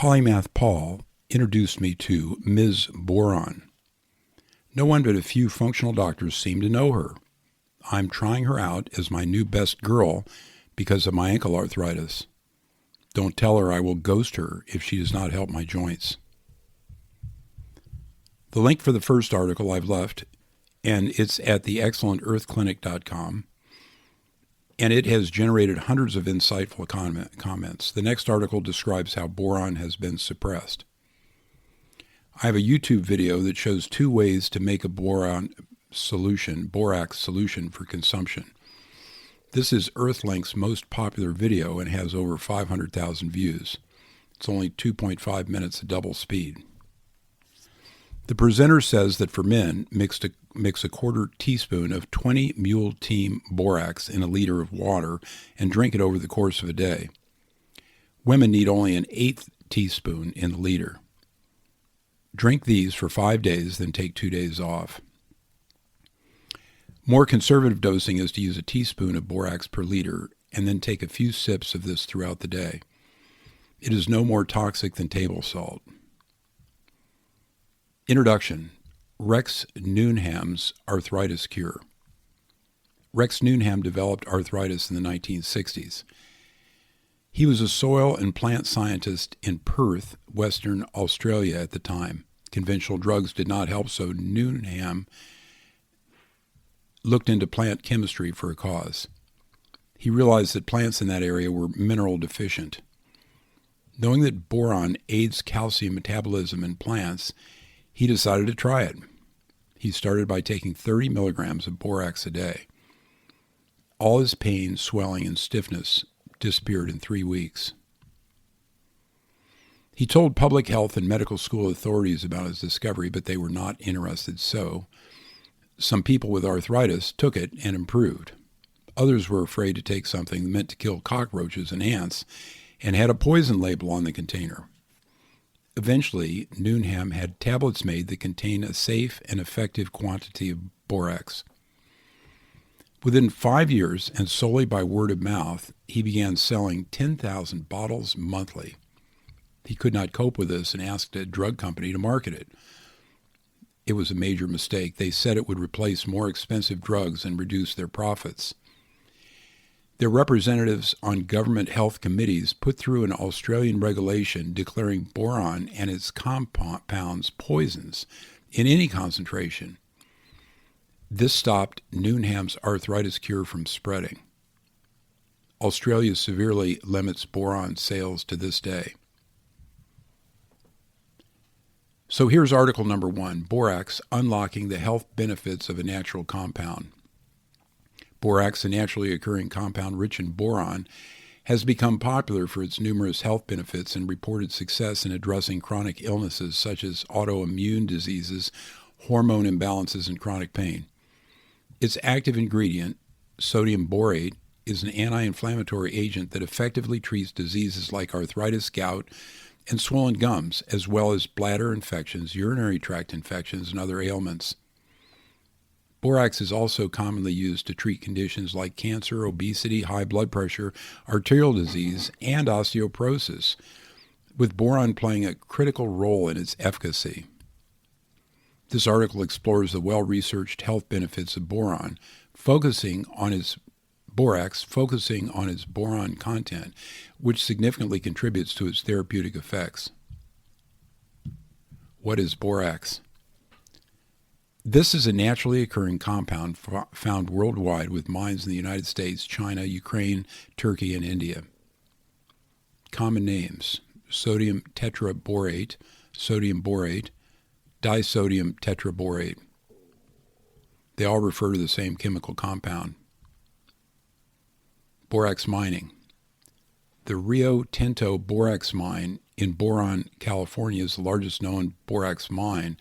Polymath Paul introduced me to Ms. Boron. No one but a few functional doctors seem to know her. I'm trying her out as my new best girl because of my ankle arthritis. Don't tell her I will ghost her if she does not help my joints. The link for the first article I've left, and it's at theexcellentearthclinic.com, and it has generated hundreds of insightful comments. The next article describes how boron has been suppressed. I have a YouTube video that shows 2 ways to make a borax solution for consumption. This is Earthlink's most popular video and has over 500,000 views. It's only 2.5 minutes at double speed. The presenter says that for men, mix a quarter teaspoon of 20 mule team borax in a liter of water and drink it over the course of a day. Women need only an 1/8 teaspoon in the liter. Drink these for 5 days, then take 2 days off. More conservative dosing is to use a teaspoon of borax per liter and then take a few sips of this throughout the day. It is no more toxic than table salt. Introduction. Rex Newnham's arthritis cure. Rex Newnham developed arthritis in the 1960s. He was a soil and plant scientist in Perth, Western Australia at the time. Conventional drugs did not help, so Newnham looked into plant chemistry for a cause. He realized that plants in that area were mineral deficient. Knowing that boron aids calcium metabolism in plants, he decided to try it. He started by taking 30 milligrams of borax a day. All his pain, swelling, and stiffness disappeared in 3 weeks. He told public health and medical school authorities about his discovery, but they were not interested, so some people with arthritis took it and improved. Others were afraid to take something meant to kill cockroaches and ants and had a poison label on the container. Eventually, Newnham had tablets made that contain a safe and effective quantity of borax. Within 5 years, and solely by word of mouth, he began selling 10,000 bottles monthly. He could not cope with this and asked a drug company to market it. It was a major mistake. They said it would replace more expensive drugs and reduce their profits. Their representatives on government health committees put through an Australian regulation declaring boron and its compounds poisons in any concentration. This stopped Newnham's arthritis cure from spreading. Australia severely limits boron sales to this day. So here's article number 1, Borax, Unlocking the Health Benefits of a Natural Compound. Borax, a naturally occurring compound rich in boron, has become popular for its numerous health benefits and reported success in addressing chronic illnesses such as autoimmune diseases, hormone imbalances, and chronic pain. Its active ingredient, sodium borate, is an anti-inflammatory agent that effectively treats diseases like arthritis, gout, and swollen gums, as well as bladder infections, urinary tract infections, and other ailments. Borax is also commonly used to treat conditions like cancer, obesity, high blood pressure, arterial disease, and osteoporosis, with boron playing a critical role in its efficacy. This article explores the well-researched health benefits of boron, focusing on its boron content, which significantly contributes to its therapeutic effects. What is borax? This is a naturally occurring compound found worldwide with mines in the United States, China, Ukraine, Turkey, and India. Common names: sodium tetraborate, sodium borate, disodium tetraborate. They all refer to the same chemical compound. Borax mining. The Rio Tinto borax mine in Boron, California is the largest known borax mine,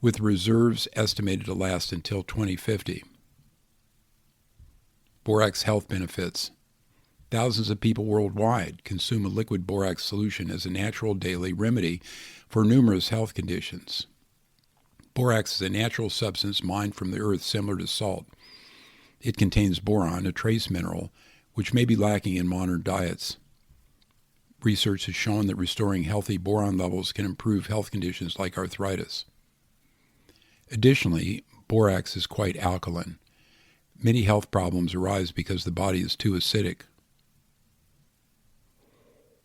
with reserves estimated to last until 2050. Borax health benefits. Thousands of people worldwide consume a liquid borax solution as a natural daily remedy for numerous health conditions. Borax is a natural substance mined from the earth similar to salt. It contains boron, a trace mineral, which may be lacking in modern diets. Research has shown that restoring healthy boron levels can improve health conditions like arthritis. Additionally, borax is quite alkaline. Many health problems arise because the body is too acidic.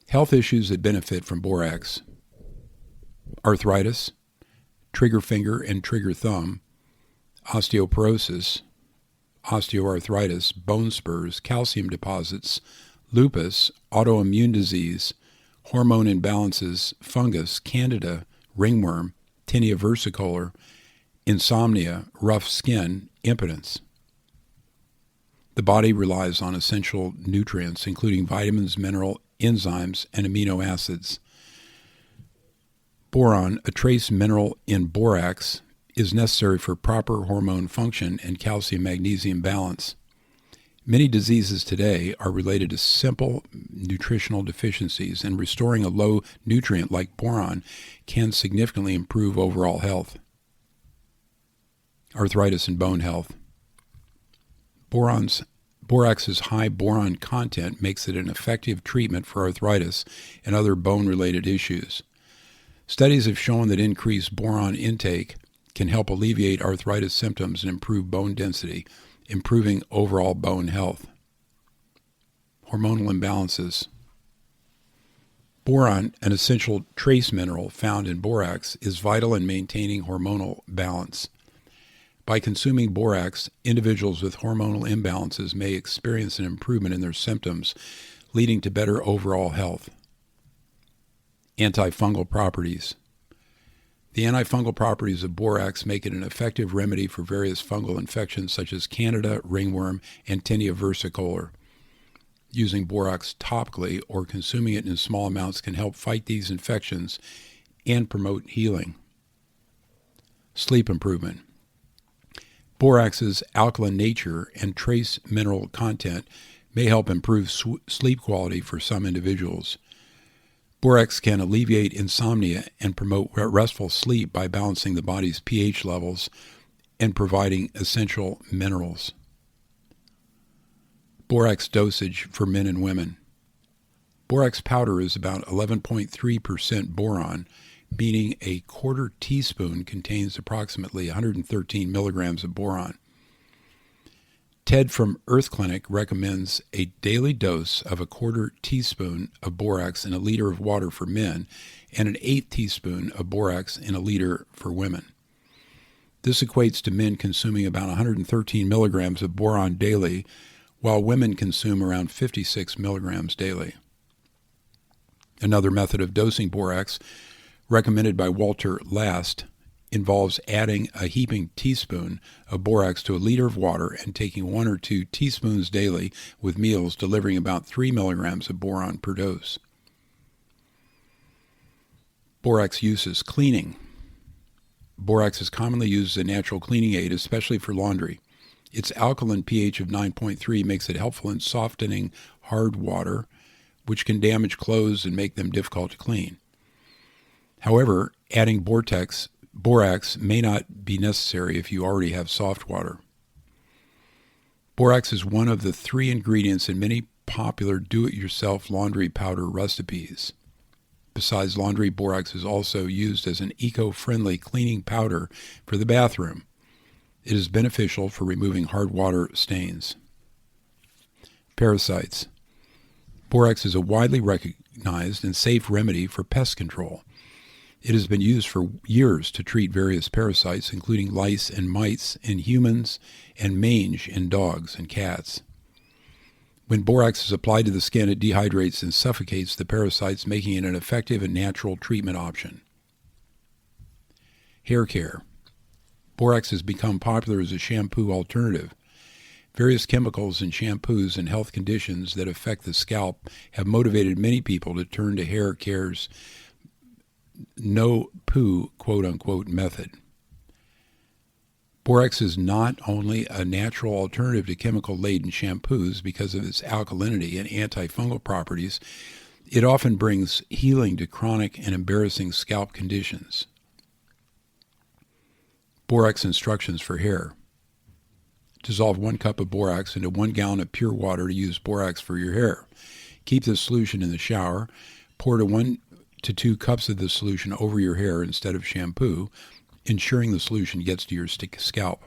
Health issues that benefit from borax: arthritis, trigger finger and trigger thumb, osteoporosis, osteoarthritis, bone spurs, calcium deposits, lupus, autoimmune disease, hormone imbalances, fungus, candida, ringworm, tinea versicolor, insomnia, rough skin, impotence. The body relies on essential nutrients, including vitamins, mineral, enzymes, and amino acids. Boron, a trace mineral in borax, is necessary for proper hormone function and calcium-magnesium balance. Many diseases today are related to simple nutritional deficiencies, and restoring a low nutrient like boron can significantly improve overall health. Arthritis and bone health. Borax's high boron content makes it an effective treatment for arthritis and other bone-related issues. Studies have shown that increased boron intake can help alleviate arthritis symptoms and improve bone density, improving overall bone health. Hormonal imbalances. Boron, an essential trace mineral found in borax, is vital in maintaining hormonal balance. By consuming borax, individuals with hormonal imbalances may experience an improvement in their symptoms, leading to better overall health. Antifungal properties. The antifungal properties of borax make it an effective remedy for various fungal infections such as candida, ringworm, and tinea versicolor. Using borax topically or consuming it in small amounts can help fight these infections and promote healing. Sleep improvement. Borax's alkaline nature and trace mineral content may help improve sleep quality for some individuals. Borax can alleviate insomnia and promote restful sleep by balancing the body's pH levels and providing essential minerals. Borax dosage for men and women. Borax powder is about 11.3% boron, meaning a quarter teaspoon contains approximately 113 milligrams of boron. Ted from Earth Clinic recommends a daily dose of a quarter teaspoon of borax in a liter of water for men and an eighth teaspoon of borax in a liter for women. This equates to men consuming about 113 milligrams of boron daily, while women consume around 56 milligrams daily. Another method of dosing borax, recommended by Walter Last, involves adding a heaping teaspoon of borax to a liter of water and taking 1 or 2 teaspoons daily with meals, delivering about 3 milligrams of boron per dose. Borax uses. Cleaning. Borax is commonly used as a natural cleaning aid, especially for laundry. Its alkaline pH of 9.3 makes it helpful in softening hard water, which can damage clothes and make them difficult to clean. However, adding borax may not be necessary if you already have soft water. Borax is one of the 3 ingredients in many popular do-it-yourself laundry powder recipes. Besides laundry, borax is also used as an eco-friendly cleaning powder for the bathroom. It is beneficial for removing hard water stains. Parasites. Borax is a widely recognized and safe remedy for pest control. It has been used for years to treat various parasites, including lice and mites in humans and mange in dogs and cats. When borax is applied to the skin, it dehydrates and suffocates the parasites, making it an effective and natural treatment option. Hair care. Borax has become popular as a shampoo alternative. Various chemicals in shampoos and health conditions that affect the scalp have motivated many people to turn to hair care's no-poo, quote-unquote, method. Borax is not only a natural alternative to chemical-laden shampoos because of its alkalinity and antifungal properties, it often brings healing to chronic and embarrassing scalp conditions. Borax instructions for hair. Dissolve 1 cup of borax into 1 gallon of pure water to use borax for your hair. Keep this solution in the shower. Pour 1 to 2 cups of the solution over your hair instead of shampoo, ensuring the solution gets to your scalp.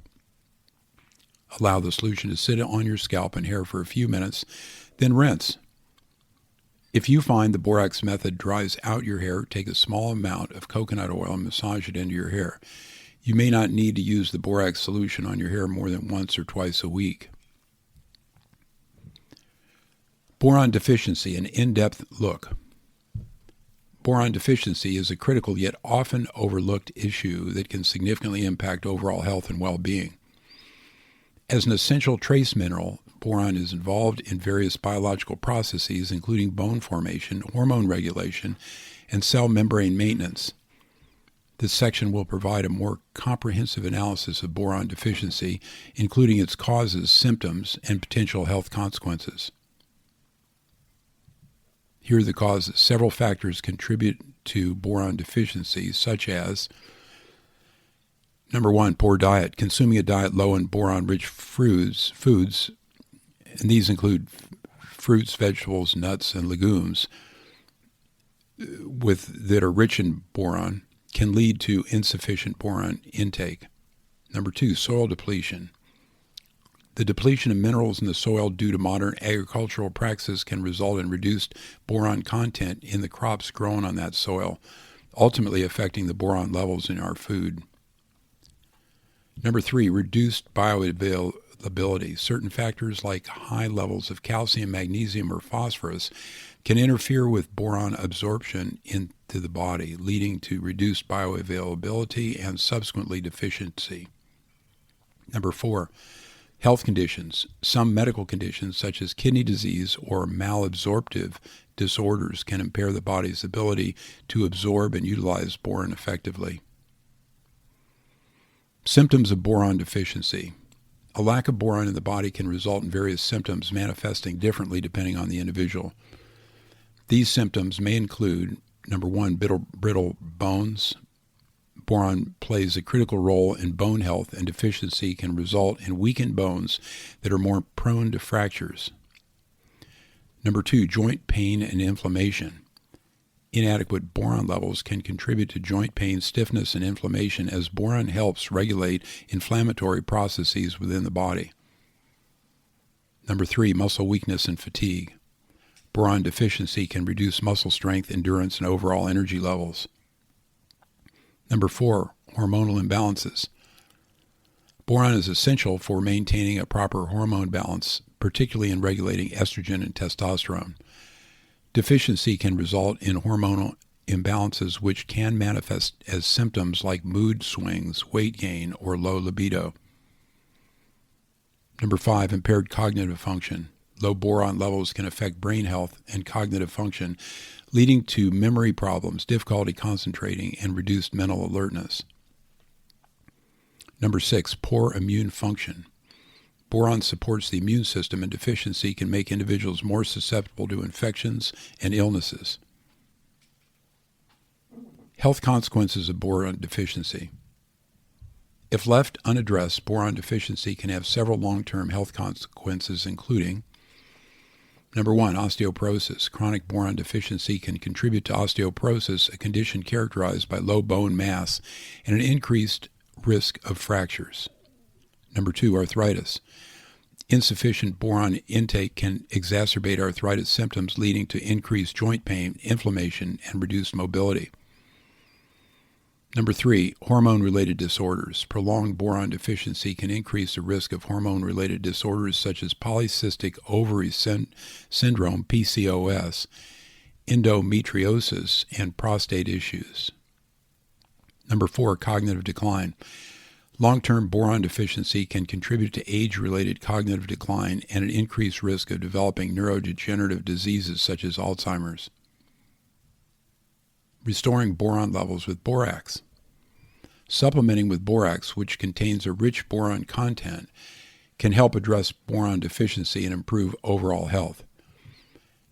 Allow the solution to sit on your scalp and hair for a few minutes, then rinse. If you find the borax method dries out your hair, take a small amount of coconut oil and massage it into your hair. You may not need to use the borax solution on your hair more than once or twice a week. Boron deficiency, an in-depth look. Boron deficiency is a critical yet often overlooked issue that can significantly impact overall health and well-being. As an essential trace mineral, boron is involved in various biological processes, including bone formation, hormone regulation, and cell membrane maintenance. This section will provide a more comprehensive analysis of boron deficiency, including its causes, symptoms, and potential health consequences. Here are the causes. Several factors contribute to boron deficiency, such as: number 1, poor diet. Consuming a diet low in boron-rich foods, and these include fruits, vegetables, nuts, and legumes that are rich in boron, can lead to insufficient boron intake. Number 2, soil depletion. The depletion of minerals in the soil due to modern agricultural practices can result in reduced boron content in the crops grown on that soil, ultimately affecting the boron levels in our food. Number 3, reduced bioavailability. Certain factors like high levels of calcium, magnesium, or phosphorus can interfere with boron absorption into the body, leading to reduced bioavailability and subsequently deficiency. Number 4, health conditions. Some medical conditions, such as kidney disease or malabsorptive disorders, can impair the body's ability to absorb and utilize boron effectively. Symptoms of boron deficiency. A lack of boron in the body can result in various symptoms manifesting differently depending on the individual. These symptoms may include, number 1, brittle bones. Boron plays a critical role in bone health, and deficiency can result in weakened bones that are more prone to fractures. Number 2, joint pain and inflammation. Inadequate boron levels can contribute to joint pain, stiffness, and inflammation, as boron helps regulate inflammatory processes within the body. Number 3, muscle weakness and fatigue. Boron deficiency can reduce muscle strength, endurance, and overall energy levels. Number 4, hormonal imbalances. Boron is essential for maintaining a proper hormone balance, particularly in regulating estrogen and testosterone. Deficiency can result in hormonal imbalances, which can manifest as symptoms like mood swings, weight gain, or low libido. Number 5, impaired cognitive function. Low boron levels can affect brain health and cognitive function, leading to memory problems, difficulty concentrating, and reduced mental alertness. Number 6, poor immune function. Boron supports the immune system, and deficiency can make individuals more susceptible to infections and illnesses. Health consequences of boron deficiency. If left unaddressed, boron deficiency can have several long-term health consequences, including: number 1, osteoporosis. Chronic boron deficiency can contribute to osteoporosis, a condition characterized by low bone mass and an increased risk of fractures. Number 2, arthritis. Insufficient boron intake can exacerbate arthritis symptoms, leading to increased joint pain, inflammation, and reduced mobility. Number 3, hormone-related disorders. Prolonged boron deficiency can increase the risk of hormone-related disorders such as polycystic ovary syndrome, PCOS, endometriosis, and prostate issues. Number 4, cognitive decline. Long-term boron deficiency can contribute to age-related cognitive decline and an increased risk of developing neurodegenerative diseases such as Alzheimer's. Restoring boron levels with borax. Supplementing with borax, which contains a rich boron content, can help address boron deficiency and improve overall health.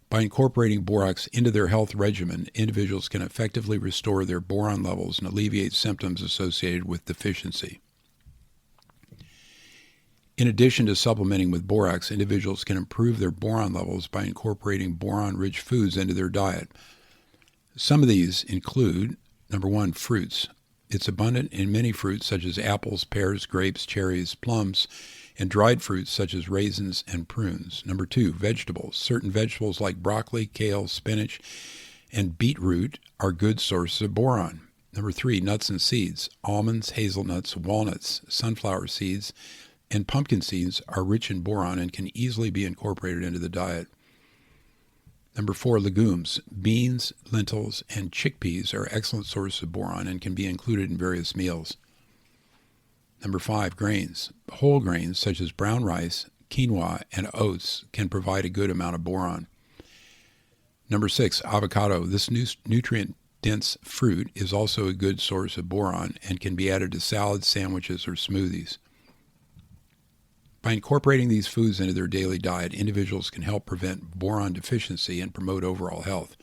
By incorporating borax into their health regimen, individuals can effectively restore their boron levels and alleviate symptoms associated with deficiency. In addition to supplementing with borax, individuals can improve their boron levels by incorporating boron-rich foods into their diet. Some of these include, number 1, fruits. It's abundant in many fruits such as apples, pears, grapes, cherries, plums, and dried fruits such as raisins and prunes. Number 2, vegetables. Certain vegetables like broccoli, kale, spinach, and beetroot are good sources of boron. Number 3, nuts and seeds. Almonds, hazelnuts, walnuts, sunflower seeds, and pumpkin seeds are rich in boron and can easily be incorporated into the diet. Number 4, legumes. Beans, lentils, and chickpeas are excellent sources of boron and can be included in various meals. Number 5, grains. Whole grains such as brown rice, quinoa, and oats can provide a good amount of boron. Number 6, avocado. This nutrient-dense fruit is also a good source of boron and can be added to salads, sandwiches, or smoothies. By incorporating these foods into their daily diet, individuals can help prevent boron deficiency and promote overall health.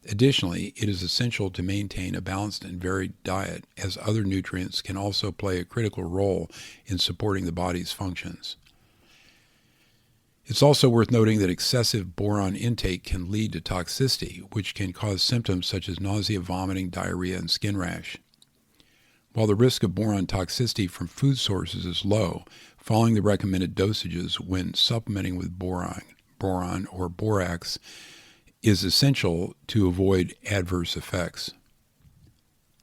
Additionally, it is essential to maintain a balanced and varied diet, as other nutrients can also play a critical role in supporting the body's functions. It's also worth noting that excessive boron intake can lead to toxicity, which can cause symptoms such as nausea, vomiting, diarrhea, and skin rash. While the risk of boron toxicity from food sources is low, following the recommended dosages when supplementing with boron or borax is essential to avoid adverse effects.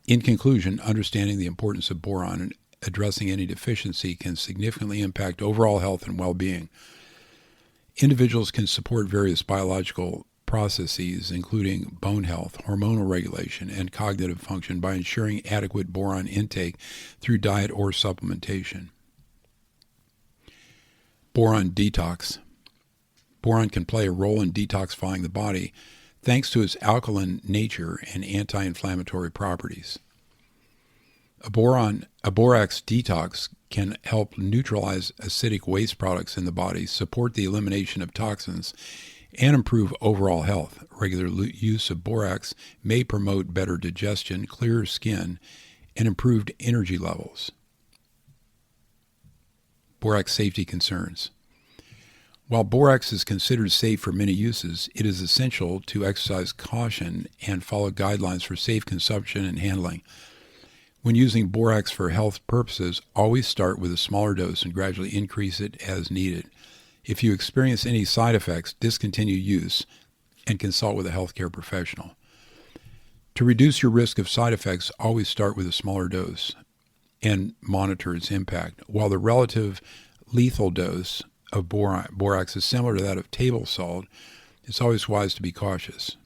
In conclusion, understanding the importance of boron and addressing any deficiency can significantly impact overall health and well-being. Individuals can support various biological processes, including bone health, hormonal regulation, and cognitive function by ensuring adequate boron intake through diet or supplementation. Boron detox. Boron can play a role in detoxifying the body thanks to its alkaline nature and anti-inflammatory properties. A borax detox can help neutralize acidic waste products in the body, support the elimination of toxins, and improve overall health. Regular use of borax may promote better digestion, clearer skin, and improved energy levels. Borax safety concerns. While borax is considered safe for many uses, it is essential to exercise caution and follow guidelines for safe consumption and handling. When using borax for health purposes, always start with a smaller dose and gradually increase it as needed. If you experience any side effects, discontinue use and consult with a healthcare professional. To reduce your risk of side effects, always start with a smaller dose and monitor its impact. While the relative lethal dose of borax is similar to that of table salt, it's always wise to be cautious.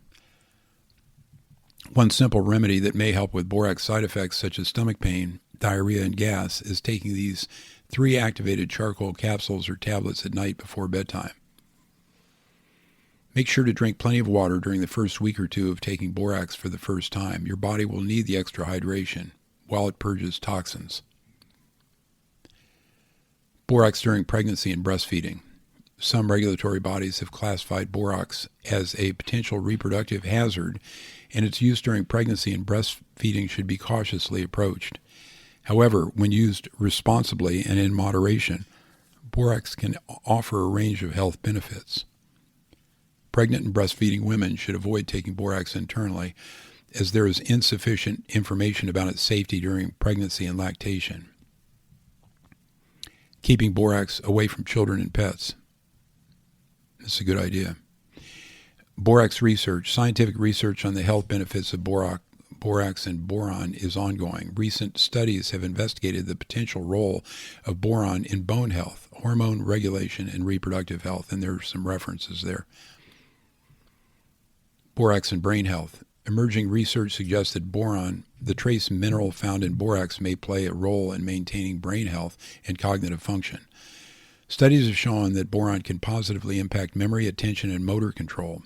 One simple remedy that may help with borax side effects such as stomach pain, diarrhea, and gas is taking these 3 activated charcoal capsules or tablets at night before bedtime. Make sure to drink plenty of water during the first week or 2 of taking borax for the first time. Your body will need the extra hydration while it purges toxins. Borax during pregnancy and breastfeeding. Some regulatory bodies have classified borax as a potential reproductive hazard, and its use during pregnancy and breastfeeding should be cautiously approached. However, when used responsibly and in moderation, borax can offer a range of health benefits. Pregnant and breastfeeding women should avoid taking borax internally, as there is insufficient information about its safety during pregnancy and lactation. Keeping borax away from children and pets. This is a good idea. Borax research. Scientific research on the health benefits of borax and boron is ongoing. Recent studies have investigated the potential role of boron in bone health, hormone regulation, and reproductive health, and there are some references there. Borax and brain health. Emerging research suggests that boron, the trace mineral found in borax, may play a role in maintaining brain health and cognitive function. Studies have shown that boron can positively impact memory, attention, and motor control.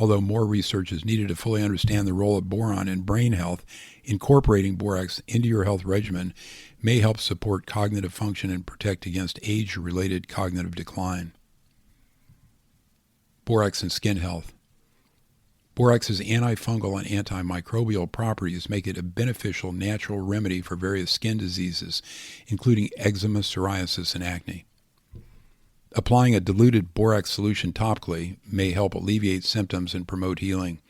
Although more research is needed to fully understand the role of boron in brain health, incorporating borax into your health regimen may help support cognitive function and protect against age-related cognitive decline. Borax and skin health. Borax's antifungal and antimicrobial properties make it a beneficial natural remedy for various skin diseases, including eczema, psoriasis, and acne. Applying a diluted borax solution topically may help alleviate symptoms and promote healing.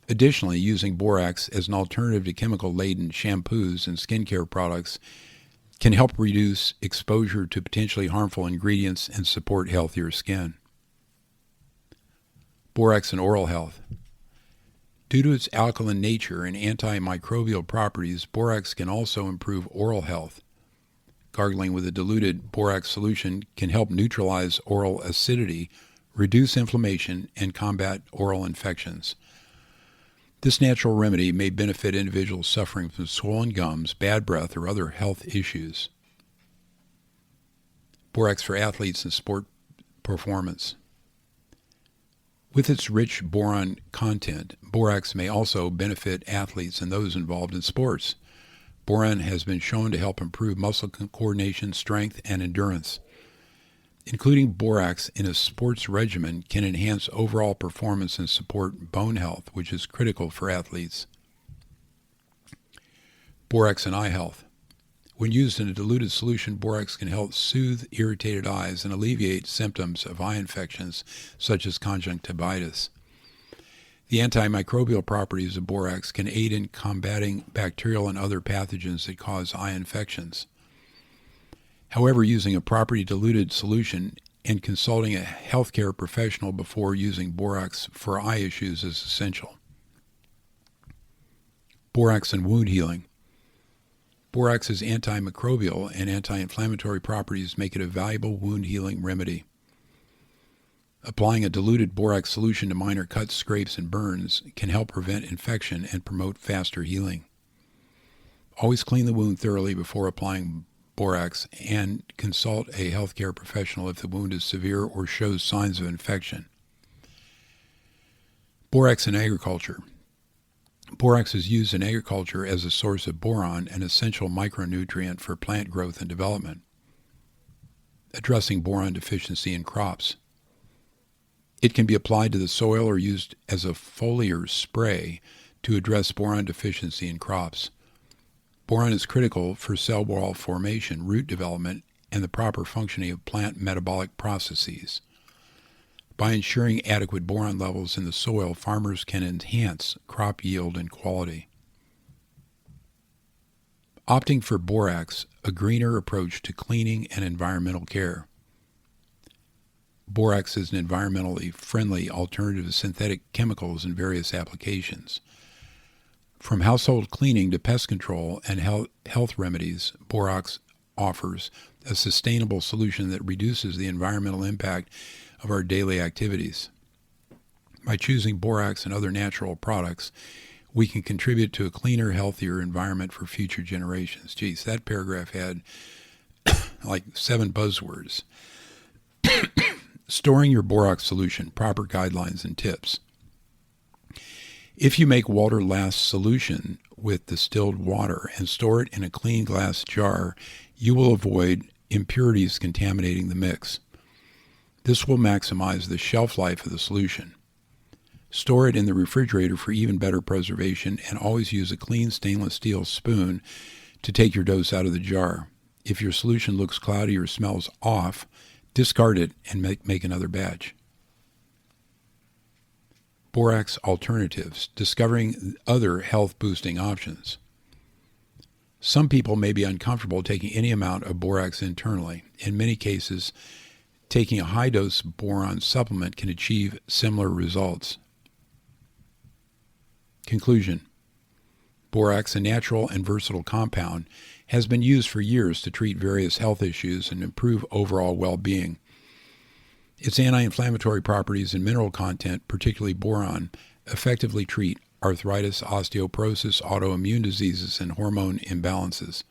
Additionally, using borax as an alternative to chemical-laden shampoos and skincare products can help reduce exposure to potentially harmful ingredients and support healthier skin. Borax and oral health. Due to its alkaline nature and antimicrobial properties, borax can also improve oral health. Gargling with a diluted borax solution can help neutralize oral acidity, reduce inflammation, and combat oral infections. This natural remedy may benefit individuals suffering from swollen gums, bad breath, or other health issues. Borax for athletes and sport performance. With its rich boron content, borax may also benefit athletes and those involved in sports. Boron has been shown to help improve muscle coordination, strength, and endurance. Including borax in a sports regimen can enhance overall performance and support bone health, which is critical for athletes. Borax and eye health. When used in a diluted solution, borax can help soothe irritated eyes and alleviate symptoms of eye infections such as conjunctivitis. The antimicrobial properties of borax can aid in combating bacterial and other pathogens that cause eye infections. However, using a properly diluted solution and consulting a healthcare professional before using borax for eye issues is essential. Borax and wound healing. Borax's antimicrobial and anti-inflammatory properties make it a valuable wound healing remedy. Applying a diluted borax solution to minor cuts, scrapes, and burns can help prevent infection and promote faster healing. Always clean the wound thoroughly before applying borax and consult a healthcare professional if the wound is severe or shows signs of infection. Borax in agriculture. Borax is used in agriculture as a source of boron, an essential micronutrient for plant growth and development. Addressing boron deficiency in crops. It can be applied to the soil or used as a foliar spray to address boron deficiency in crops. Boron is critical for cell wall formation, root development, and the proper functioning of plant metabolic processes. By ensuring adequate boron levels in the soil, farmers can enhance crop yield and quality. Opting for borax, a greener approach to cleaning and environmental care. Borax is an environmentally friendly alternative to synthetic chemicals in various applications. From household cleaning to pest control and health remedies, borax offers a sustainable solution that reduces the environmental impact of our daily activities. By choosing borax and other natural products, we can contribute to a cleaner, healthier environment for future generations. Geez, that paragraph had like 7 buzzwords. Storing your borax solution, proper guidelines and tips. If you make water-last solution with distilled water and store it in a clean glass jar, you will avoid impurities contaminating the mix. This will maximize the shelf life of the solution. Store it in the refrigerator for even better preservation, and always use a clean stainless steel spoon to take your dose out of the jar. If your solution looks cloudy or smells off, discard it and make another batch. Borax alternatives, discovering other health-boosting options. Some people may be uncomfortable taking any amount of borax internally. In many cases, taking a high-dose boron supplement can achieve similar results. Conclusion. Borax, a natural and versatile compound, has been used for years to treat various health issues and improve overall well-being. Its anti-inflammatory properties and mineral content, particularly boron, effectively treat arthritis, osteoporosis, autoimmune diseases, and hormone imbalances.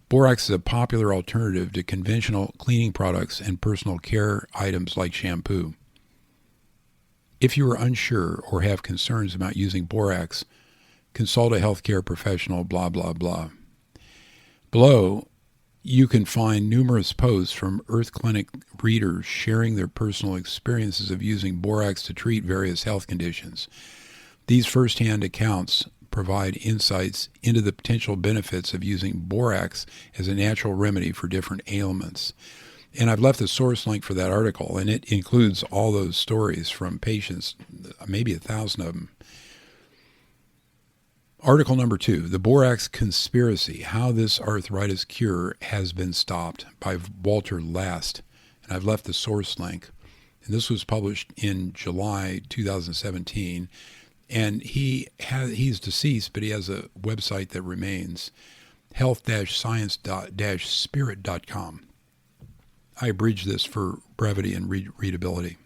Borax is a popular alternative to conventional cleaning products and personal care items like shampoo. If you are unsure or have concerns about using borax, consult a healthcare professional, blah, blah, blah. Below, you can find numerous posts from Earth Clinic readers sharing their personal experiences of using borax to treat various health conditions. These first-hand accounts provide insights into the potential benefits of using borax as a natural remedy for different ailments. And I've left the source link for that article, and it includes all those stories from patients, maybe 1,000 of them. Article number 2, The Borax Conspiracy, How This Arthritis Cure Has Been Stopped, by Walter Last. And I've left the source link. And this was published in July 2017. And he's deceased, but he has a website that remains, health-science-spirit.com. I abridged this for brevity and readability.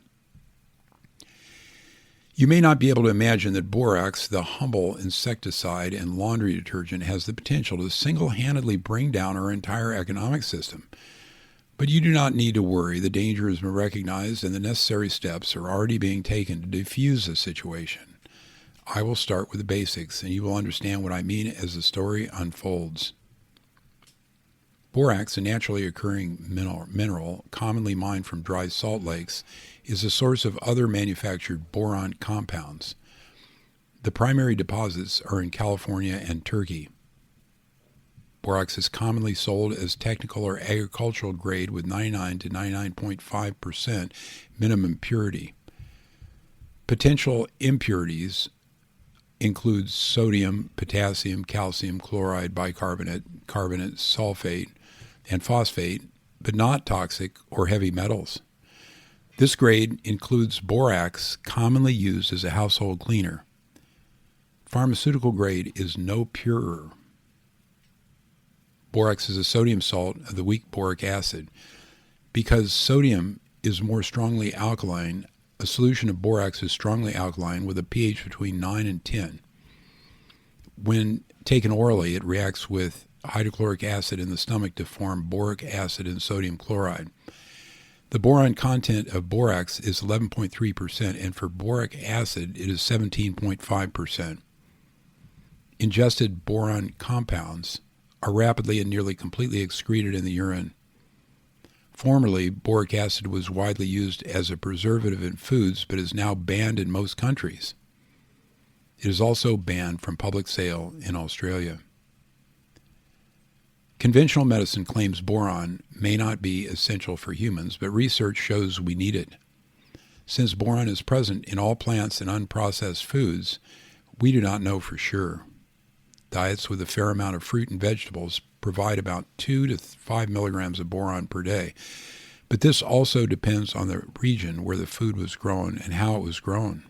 You may not be able to imagine that borax, the humble insecticide and laundry detergent, has the potential to single-handedly bring down our entire economic system. But you do not need to worry. The danger has been recognized and the necessary steps are already being taken to defuse the situation. I will start with the basics, and you will understand what I mean as the story unfolds. Borax, a naturally occurring mineral commonly mined from dry salt lakes, is a source of other manufactured boron compounds. The primary deposits are in California and Turkey. Borax is commonly sold as technical or agricultural grade with 99 to 99.5% minimum purity. Potential impurities include sodium, potassium, calcium, chloride, bicarbonate, carbonate, sulfate, and phosphate, but not toxic or heavy metals. This grade includes borax, commonly used as a household cleaner. Pharmaceutical grade is no purer. Borax is a sodium salt of the weak boric acid. Because sodium is more strongly alkaline, a solution of borax is strongly alkaline with a pH between 9 and 10. When taken orally, it reacts with hydrochloric acid in the stomach to form boric acid and sodium chloride. The boron content of borax is 11.3%, and for boric acid, it is 17.5%. Ingested boron compounds are rapidly and nearly completely excreted in the urine. Formerly, boric acid was widely used as a preservative in foods, but is now banned in most countries. It is also banned from public sale in Australia. Conventional medicine claims boron may not be essential for humans, but research shows we need it. Since boron is present in all plants and unprocessed foods, we do not know for sure. Diets with a fair amount of fruit and vegetables provide about 2 to 5 milligrams of boron per day, but this also depends on the region where the food was grown and how it was grown.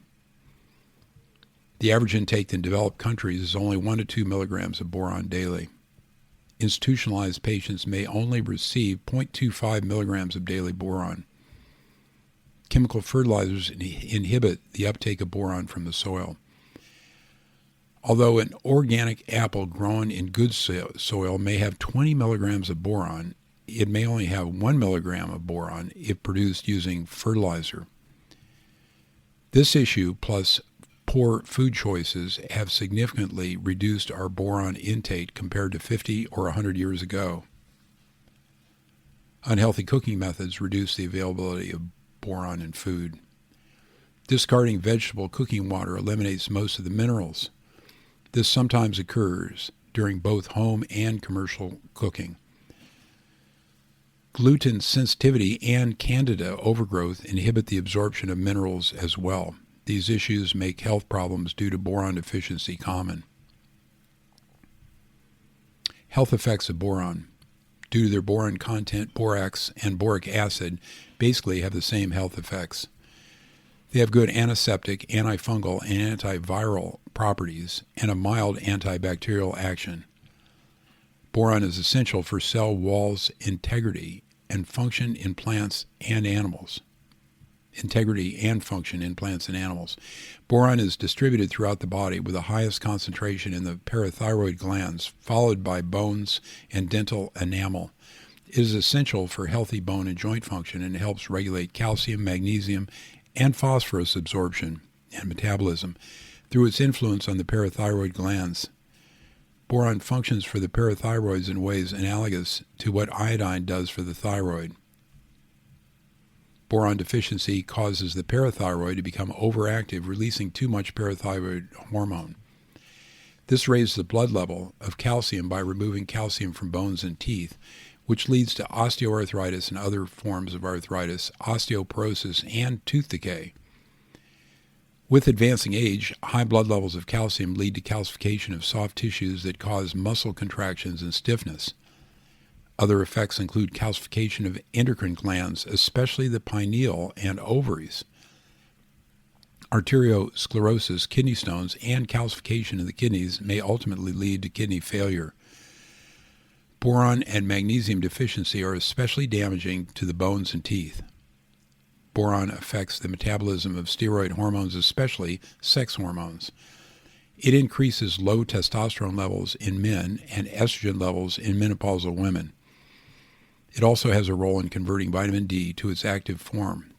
The average intake in developed countries is only 1 to 2 milligrams of boron daily. Institutionalized patients may only receive 0.25 milligrams of daily boron. Chemical fertilizers inhibit the uptake of boron from the soil. Although an organic apple grown in good soil may have 20 milligrams of boron, it may only have 1 milligram of boron if produced using fertilizer. This issue, plus poor food choices, have significantly reduced our boron intake compared to 50 or 100 years ago. Unhealthy cooking methods reduce the availability of boron in food. Discarding vegetable cooking water eliminates most of the minerals. This sometimes occurs during both home and commercial cooking. Gluten sensitivity and candida overgrowth inhibit the absorption of minerals as well. These issues make health problems due to boron deficiency common. Health effects of boron. Due to their boron content, borax and boric acid basically have the same health effects. They have good antiseptic, antifungal, and antiviral properties and a mild antibacterial action. Boron is essential for cell walls integrity and function in plants and animals. Integrity and function in plants and animals. Boron is distributed throughout the body with the highest concentration in the parathyroid glands, followed by bones and dental enamel. It is essential for healthy bone and joint function and helps regulate calcium, magnesium, and phosphorus absorption and metabolism through its influence on the parathyroid glands. Boron functions for the parathyroids in ways analogous to what iodine does for the thyroid. Boron deficiency causes the parathyroid to become overactive, releasing too much parathyroid hormone. This raises the blood level of calcium by removing calcium from bones and teeth, which leads to osteoarthritis and other forms of arthritis, osteoporosis, and tooth decay. With advancing age, high blood levels of calcium lead to calcification of soft tissues that cause muscle contractions and stiffness. Other effects include calcification of endocrine glands, especially the pineal and ovaries. Arteriosclerosis, kidney stones, and calcification of the kidneys may ultimately lead to kidney failure. Boron and magnesium deficiency are especially damaging to the bones and teeth. Boron affects the metabolism of steroid hormones, especially sex hormones. It increases low testosterone levels in men and estrogen levels in menopausal women. It also has a role in converting vitamin D to its active form,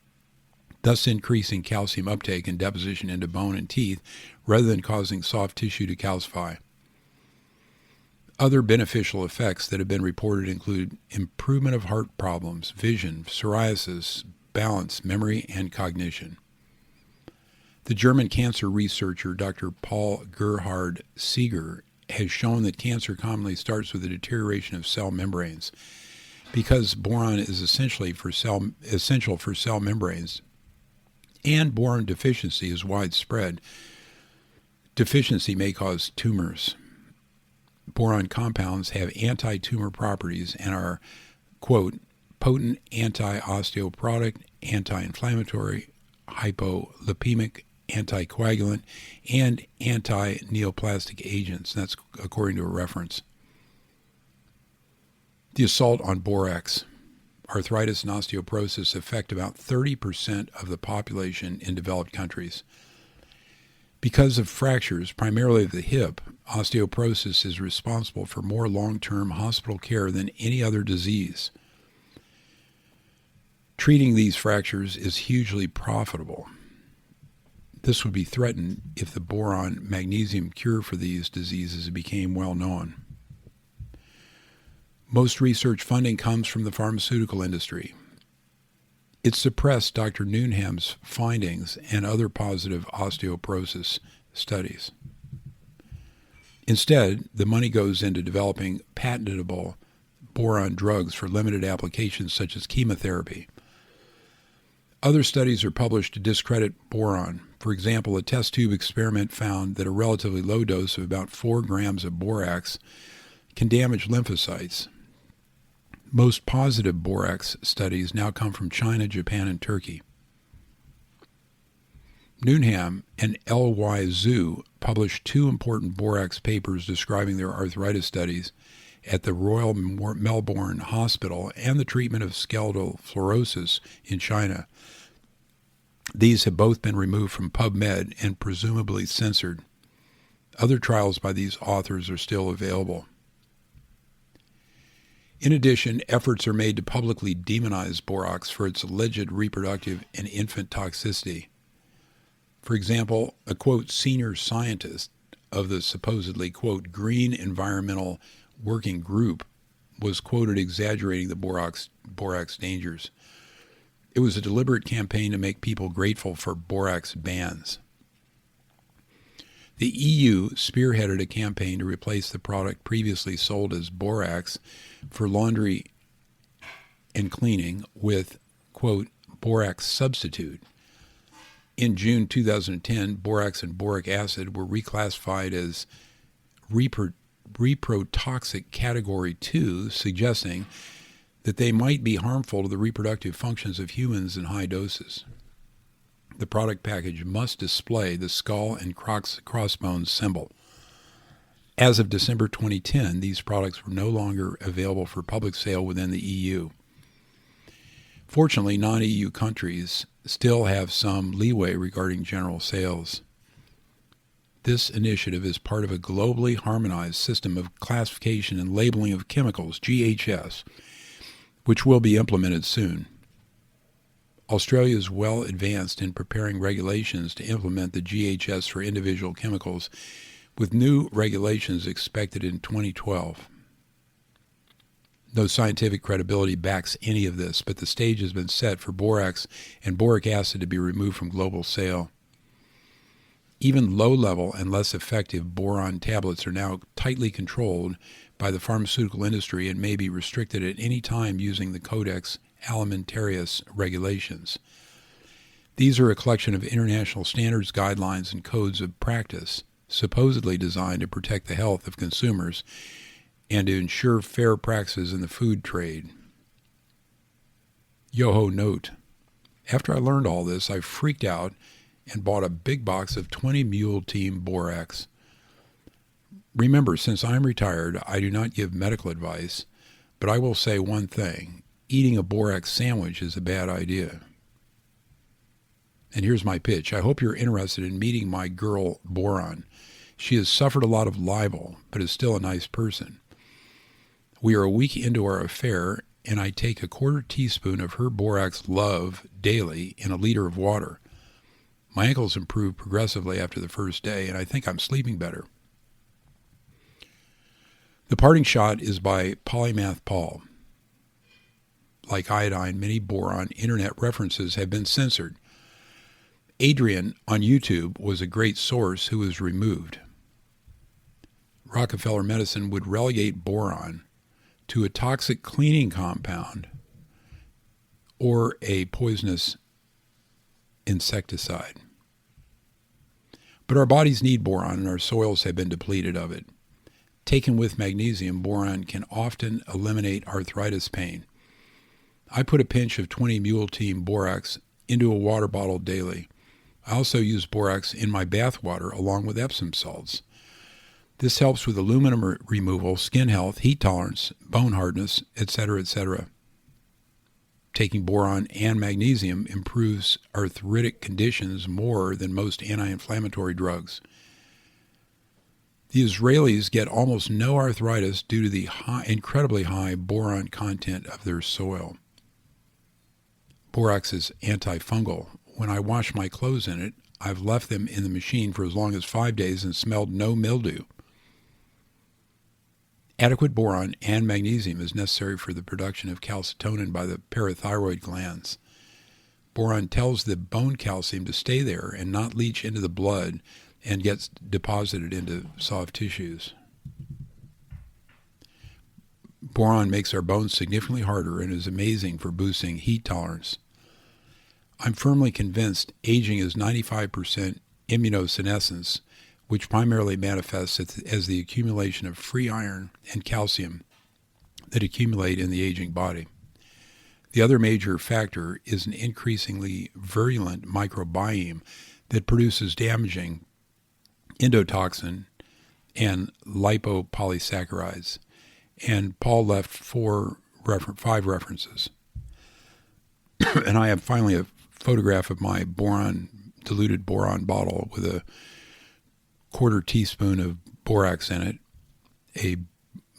thus increasing calcium uptake and deposition into bone and teeth rather than causing soft tissue to calcify. Other beneficial effects that have been reported include improvement of heart problems, vision, psoriasis, balance, memory, and cognition. The German cancer researcher Dr. Paul Gerhard Seeger has shown that cancer commonly starts with the deterioration of cell membranes. Because boron is essential for cell membranes, and boron deficiency is widespread, deficiency may cause tumors. Boron compounds have anti-tumor properties and are, quote, potent anti-osteoporotic, anti-inflammatory, hypolipemic, anticoagulant, and anti-neoplastic agents. That's according to a reference. The assault on borax. Arthritis and osteoporosis affect about 30% of the population in developed countries. Because of fractures, primarily of the hip, osteoporosis is responsible for more long-term hospital care than any other disease. Treating these fractures is hugely profitable. This would be threatened if the boron-magnesium cure for these diseases became well known. Most research funding comes from the pharmaceutical industry. It suppressed Dr. Newnham's findings and other positive osteoporosis studies. Instead, the money goes into developing patentable boron drugs for limited applications such as chemotherapy. Other studies are published to discredit boron. For example, a test tube experiment found that a relatively low dose of about 4 grams of borax can damage lymphocytes. Most positive borax studies now come from China, Japan, and Turkey. Newnham and L.Y. Zhu published 2 important borax papers describing their arthritis studies at the Royal Melbourne Hospital and the treatment of skeletal fluorosis in China. These have both been removed from PubMed and presumably censored. Other trials by these authors are still available. In addition, efforts are made to publicly demonize borax for its alleged reproductive and infant toxicity. For example, a, quote, senior scientist of the supposedly, quote, Green Environmental Working Group was quoted exaggerating the borax dangers. It was a deliberate campaign to make people grateful for borax bans. The EU spearheaded a campaign to replace the product previously sold as borax for laundry and cleaning with, quote, borax substitute. In June 2010, borax and boric acid were reclassified as reprotoxic category 2, suggesting that they might be harmful to the reproductive functions of humans in high doses. The product package must display the skull and crossbones symbol. As of December 2010, these products were no longer available for public sale within the EU. Fortunately, non-EU countries still have some leeway regarding general sales. This initiative is part of a globally harmonized system of classification and labeling of chemicals, GHS, which will be implemented soon. Australia is well advanced in preparing regulations to implement the GHS for individual chemicals, with new regulations expected in 2012. No scientific credibility backs any of this, but the stage has been set for borax and boric acid to be removed from global sale. Even low-level and less effective boron tablets are now tightly controlled by the pharmaceutical industry and may be restricted at any time using the Codex Alimentarius regulations. These are a collection of international standards, guidelines, and codes of practice, supposedly designed to protect the health of consumers and to ensure fair practices in the food trade. Yoho note. After I learned all this, I freaked out and bought a big box of 20 Mule Team Borax. Remember, since I'm retired, I do not give medical advice, but I will say one thing. Eating a borax sandwich is a bad idea. And here's my pitch. I hope you're interested in meeting my girl, Boron. She has suffered a lot of libel, but is still a nice person. We are a week into our affair, and I take a quarter teaspoon of her borax love daily in a liter of water. My ankles improve progressively after the first day, and I think I'm sleeping better. The parting shot is by Polymath Paul. Like iodine, many boron internet references have been censored. Adrian on YouTube was a great source who was removed. Rockefeller Medicine would relegate boron to a toxic cleaning compound or a poisonous insecticide. But our bodies need boron, and our soils have been depleted of it. Taken with magnesium, boron can often eliminate arthritis pain. I put a pinch of 20 Mule Team Borax into a water bottle daily. I also use borax in my bath water along with Epsom salts. This helps with aluminum removal, skin health, heat tolerance, bone hardness, etc., etc. Taking boron and magnesium improves arthritic conditions more than most anti-inflammatory drugs. The Israelis get almost no arthritis due to the incredibly high boron content of their soil. Borax is antifungal. When I wash my clothes in it, I've left them in the machine for as long as 5 days and smelled no mildew. Adequate boron and magnesium is necessary for the production of calcitonin by the parathyroid glands. Boron tells the bone calcium to stay there and not leach into the blood and gets deposited into soft tissues. Boron makes our bones significantly harder and is amazing for boosting heat tolerance. I'm firmly convinced aging is 95% immunosenescence, which primarily manifests as the accumulation of free iron and calcium that accumulate in the aging body. The other major factor is an increasingly virulent microbiome that produces damaging endotoxin and lipopolysaccharides. And Paul left 5 references. And I have finally a photograph of my diluted boron bottle with a quarter teaspoon of borax in it, a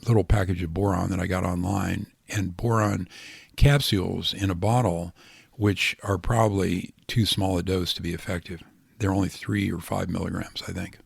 little package of boron that I got online, and boron capsules in a bottle, which are probably too small a dose to be effective. They're only 3 or 5 milligrams, I think.